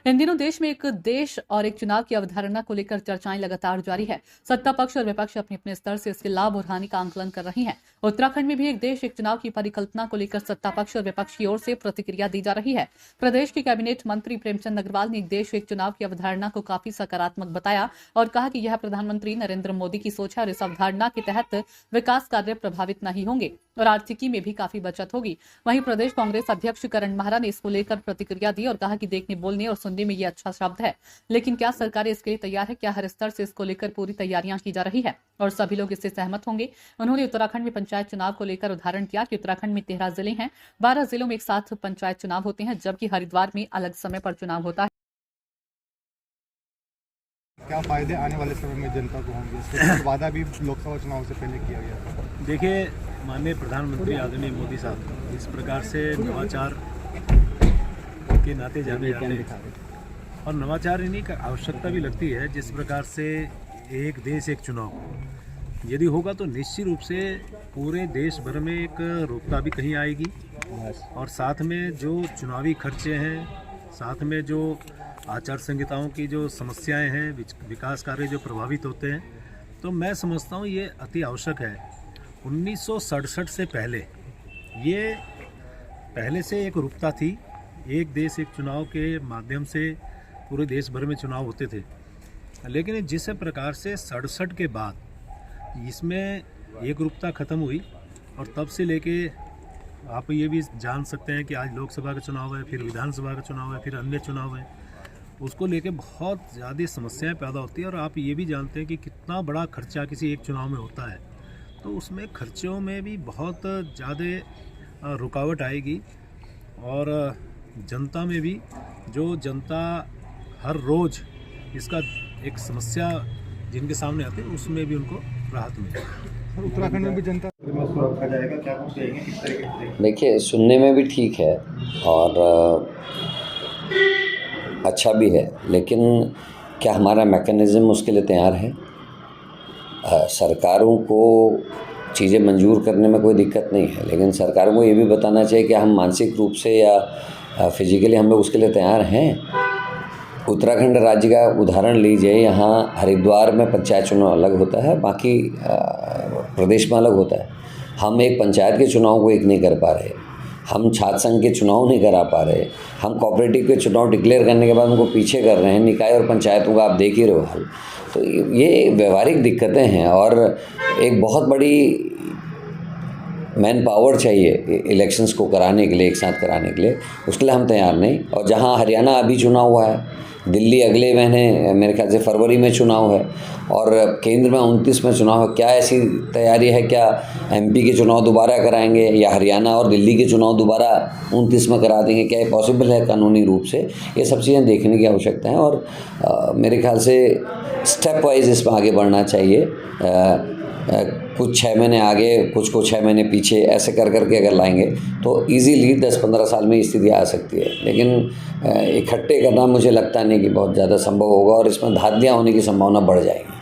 इन दिनों देश में एक देश और एक चुनाव की अवधारणा को लेकर चर्चाएं लगातार जारी है। सत्ता पक्ष और विपक्ष अपने अपने स्तर से इसके लाभ और हानि का आंकलन कर रही हैं। उत्तराखंड में भी एक देश एक चुनाव की परिकल्पना को लेकर सत्ता पक्ष और विपक्ष की ओर से प्रतिक्रिया दी जा रही है। प्रदेश के कैबिनेट मंत्री प्रेमचंद अग्रवाल ने एक देश एक चुनाव की अवधारणा को काफी सकारात्मक बताया और कहा कि यह प्रधानमंत्री नरेंद्र मोदी की सोच है और इस अवधारणा के तहत विकास कार्य प्रभावित नहीं होंगे और आर्थिकी में भी काफी बचत होगी। वहीं प्रदेश कांग्रेस अध्यक्ष करण माहरा ने इसको लेकर प्रतिक्रिया दी और कहा कि देखने, बोलने और सुनने में ये अच्छा शब्द है, लेकिन क्या सरकारें इसके लिए तैयार है? क्या हर स्तर से इसको लेकर पूरी तैयारियां की जा रही है और सभी लोग इससे सहमत होंगे? उन्होंने उत्तराखंड में पंचायत चुनाव को लेकर उदाहरण दिया कि उत्तराखंड में 13 जिले हैं, 12 जिलों में एक साथ पंचायत चुनाव होते हैं, जबकि हरिद्वार में अलग समय पर चुनाव होता है। क्या फायदे आने वाले समय में जनता को होंगे? इसके वादा भी लोकसभा चुनाव से पहले किया गया था। देखिए, माननीय प्रधानमंत्री आदरणीय मोदी साहब इस प्रकार से नवाचार के नाते जाने जाते हैं और नवाचार इन्हीं का आवश्यकता भी लगती है। जिस प्रकार से एक देश एक चुनाव यदि होगा तो निश्चित रूप से पूरे देश भर में एक रूपता भी कहीं आएगी और साथ में जो चुनावी खर्चे हैं, साथ में जो आचार संहिताओं की जो समस्याएं हैं, विकास कार्य जो प्रभावित होते हैं, तो मैं समझता हूँ ये अति आवश्यक है। 1967 से पहले ये पहले से एक रूपता थी। एक देश एक चुनाव के माध्यम से पूरे देश भर में चुनाव होते थे, लेकिन जिस प्रकार से 67 के बाद इसमें एक रूपता ख़त्म हुई और तब से लेके आप ये भी जान सकते हैं कि आज लोकसभा का चुनाव है, फिर विधानसभा का चुनाव है, फिर अन्य चुनाव है, उसको लेके बहुत ज़्यादा समस्याएं पैदा होती है और आप ये भी जानते हैं कि कितना बड़ा खर्चा किसी एक चुनाव में होता है। तो उसमें खर्चों में भी बहुत ज़्यादा रुकावट आएगी और जनता में भी, जो जनता हर रोज़ इसका एक समस्या जिनके सामने आती है उसमें भी उनको राहत मिलेगी। उत्तराखंड में भी जनता रखा जाएगा, क्या कुछ कहेंगे, किस तरीके से? देखिए, सुनने में भी ठीक है और अच्छा भी है, लेकिन क्या हमारा मैकेनिज़्म उसके लिए तैयार है? सरकारों को चीज़ें मंजूर करने में कोई दिक्कत नहीं है, लेकिन सरकारों को ये भी बताना चाहिए कि हम मानसिक रूप से या फिजिकली हम लोग उसके लिए तैयार हैं। उत्तराखंड राज्य का उदाहरण लीजिए, यहाँ हरिद्वार में पंचायत चुनाव अलग होता है, बाकी प्रदेश में अलग होता है। हम एक पंचायत के चुनाव को एक नहीं कर पा रहे, हम छात्र संघ के चुनाव नहीं करा पा रहे, हम कोऑपरेटिव के चुनाव डिक्लेयर करने के बाद उनको पीछे कर रहे हैं। निकाय और पंचायतों का आप देख ही रहे हो हाल। तो ये व्यवहारिक दिक्कतें हैं और एक बहुत बड़ी मैन पावर चाहिए इलेक्शंस को कराने के लिए, एक साथ कराने के लिए। उसके लिए हम तैयार नहीं। और जहाँ हरियाणा अभी चुनाव हुआ है, दिल्ली अगले महीने मेरे ख्याल से फरवरी में चुनाव है और केंद्र में 29 में चुनाव है, क्या ऐसी तैयारी है? क्या एमपी के चुनाव दोबारा कराएंगे या हरियाणा और दिल्ली के चुनाव दोबारा 29 में करा देंगे? क्या ये पॉसिबल है कानूनी रूप से? ये सब चीज़ें देखने की आवश्यकता है और मेरे ख्याल से स्टेप वाइज इसमें आगे बढ़ना चाहिए। कुछ 6 महीने आगे, कुछ को 6 महीने पीछे, ऐसे कर करके अगर लाएंगे तो इजीली 10-15 साल में स्थिति आ सकती है। लेकिन इकट्ठे करना मुझे लगता नहीं कि बहुत ज़्यादा संभव होगा और इसमें धांधलियाँ होने की संभावना बढ़ जाएगी।